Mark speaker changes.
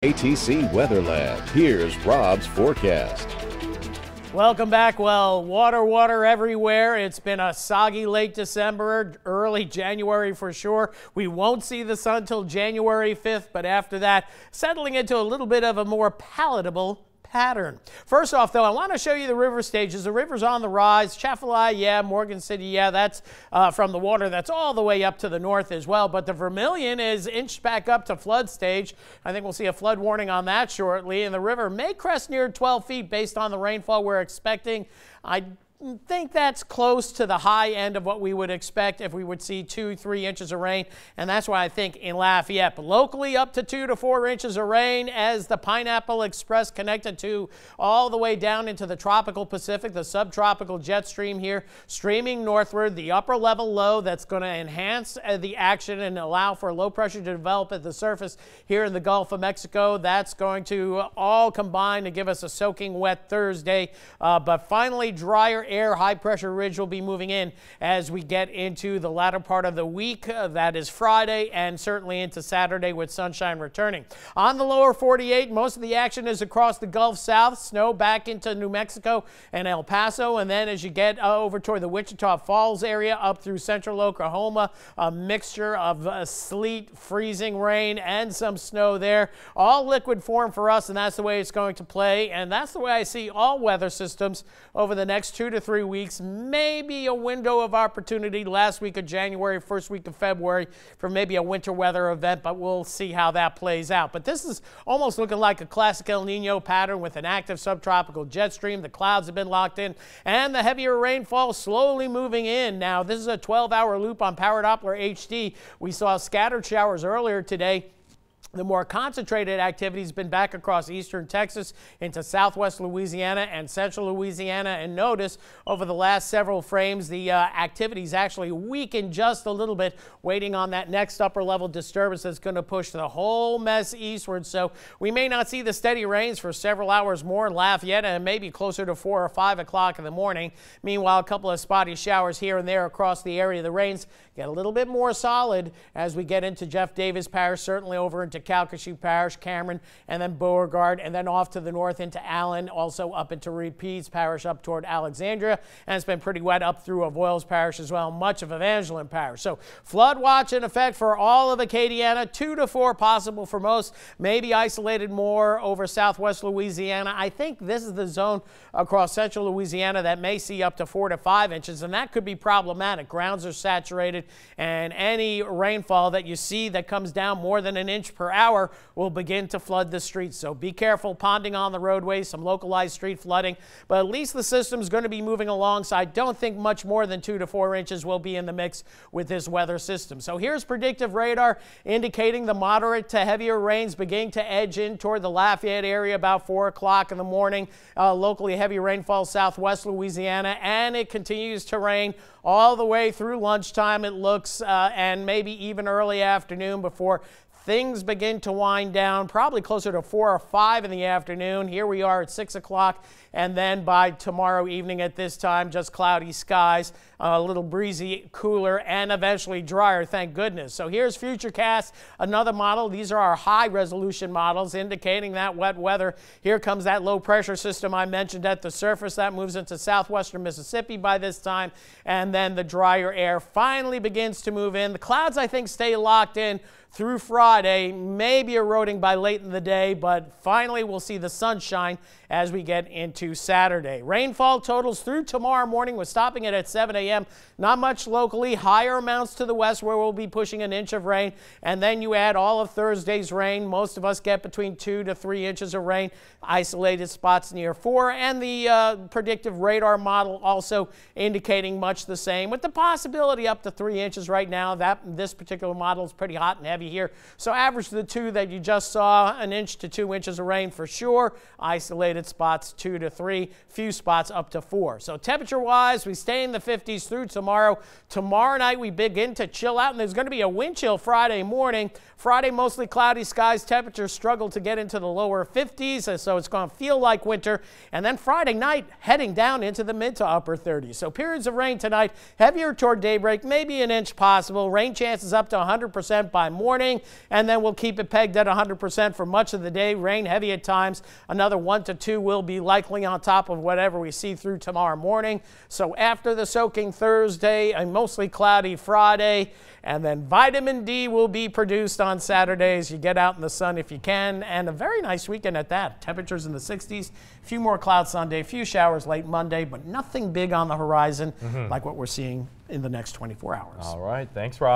Speaker 1: ATC Weather Lab. Here's Rob's forecast.
Speaker 2: Welcome back. Well, water everywhere. It's been a soggy late December, early January for sure. We won't see the sun till January 5th, but after that, settling into a little bit of a more palatable pattern. First off, though, I want to show you the river stages. The river's on the rise. Chaffalay, yeah. Morgan City, yeah. That's from the water that's all the way up to the north as well. But the Vermilion is inched back up to flood stage. I think we'll see a flood warning on that shortly. And the river may crest near 12 feet based on the rainfall we're expecting. I think that's close to the high end of what we would expect if we would see 2-3 inches of rain, and that's why I think in Lafayette, but locally up to 2 to 4 inches of rain as the Pineapple Express connected to all the way down into the tropical Pacific, the subtropical jet stream here streaming northward, the upper level low that's going to enhance the action and allow for low pressure to develop at the surface here in the Gulf of Mexico. That's going to all combine to give us a soaking wet Thursday, but finally drier air, high pressure ridge will be moving in as we get into the latter part of the week. That is Friday and certainly into Saturday with sunshine returning. On the lower 48, most of the action is across the Gulf South, snow back into New Mexico and El Paso, and then as you get over toward the Wichita Falls area up through central Oklahoma, a mixture of sleet, freezing rain, and some snow there. All liquid form for us, and that's the way it's going to play, and that's the way I see all weather systems over the next 2 to 3 weeks. Maybe a window of opportunity last week of January, first week of February for maybe a winter weather event, but we'll see how that plays out. But this is almost looking like a classic El Nino pattern with an active subtropical jet stream. The clouds have been locked in and the heavier rainfall slowly moving in. Now, this is a 12-hour loop on Power Doppler HD. We saw scattered showers earlier today. The more concentrated activity has been back across eastern Texas into southwest Louisiana and central Louisiana. And notice over the last several frames, the activity's actually weakened just a little bit, waiting on that next upper level disturbance that's going to push the whole mess eastward. So we may not see the steady rains for several hours more in Lafayette and maybe closer to 4 or 5 o'clock in the morning. Meanwhile, a couple of spotty showers here and there across the area. The rains get a little bit more solid as we get into Jeff Davis Parish, certainly over into Calcasieu Parish, Cameron, and then Beauregard, and then off to the north into Allen, also up into Repeats Parish, up toward Alexandria, and it's been pretty wet up through Avoyelles Parish as well, much of Evangeline Parish. So flood watch in effect for all of Acadiana, 2 to 4 possible for most, maybe isolated more over southwest Louisiana. I think this is the zone across central Louisiana that may see up to 4 to 5 inches, and that could be problematic. Grounds are saturated, and any rainfall that you see that comes down more than an inch per hour will begin to flood the streets. So be careful ponding on the roadways, some localized street flooding, but at least the system is going to be moving along. So I don't think much more than 2 to 4 inches will be in the mix with this weather system. So here's predictive radar indicating the moderate to heavier rains beginning to edge in toward the Lafayette area about 4 o'clock in the morning. Locally heavy rainfall southwest Louisiana, and it continues to rain all the way through lunchtime, it looks, and maybe even early afternoon before things begin to wind down, probably closer to 4 or 5 in the afternoon. Here we are at 6 o'clock, and then by tomorrow evening at this time, just cloudy skies, a little breezy, cooler, and eventually drier, thank goodness. So here's Futurecast, another model. These are our high-resolution models indicating that wet weather. Here comes that low-pressure system I mentioned at the surface. That moves into southwestern Mississippi by this time, and then the drier air finally begins to move in. The clouds, I think, stay locked in through Friday, maybe eroding by late in the day, but finally we'll see the sunshine as we get into Saturday. Rainfall totals through tomorrow morning. We're stopping it at 7 a.m. Not much locally, higher amounts to the west where we'll be pushing an inch of rain, and then you add all of Thursday's rain. Most of us get between 2 to 3 inches of rain, isolated spots near 4, and the predictive radar model also indicating much the same, with the possibility up to 3 inches right now. This particular model is pretty hot and heavy here, so average the 2 that you just saw, an inch to 2 inches of rain for sure, isolated spots 2 to 3, few spots up to 4. So temperature wise, we stay in the 50s through tomorrow. Tomorrow night we begin to chill out, and there's going to be a wind chill Friday morning. Friday mostly cloudy skies, temperatures struggle to get into the lower 50s, so it's going to feel like winter. And then Friday night heading down into the mid to upper 30s. So periods of rain tonight, heavier toward daybreak, maybe an inch possible. Rain chances up to 100% by morning. morning, and then we'll keep it pegged at 100% for much of the day. Rain heavy at times. Another 1 to 2 will be likely on top of whatever we see through tomorrow morning. So after the soaking Thursday, a mostly cloudy Friday, and then vitamin D will be produced on Saturdays. You get out in the sun if you can, and a very nice weekend at that. Temperatures in the 60s, a few more clouds Sunday, a few showers late Monday, but nothing big on the horizon like what we're seeing in the next 24 hours.
Speaker 3: All right, thanks, Rob.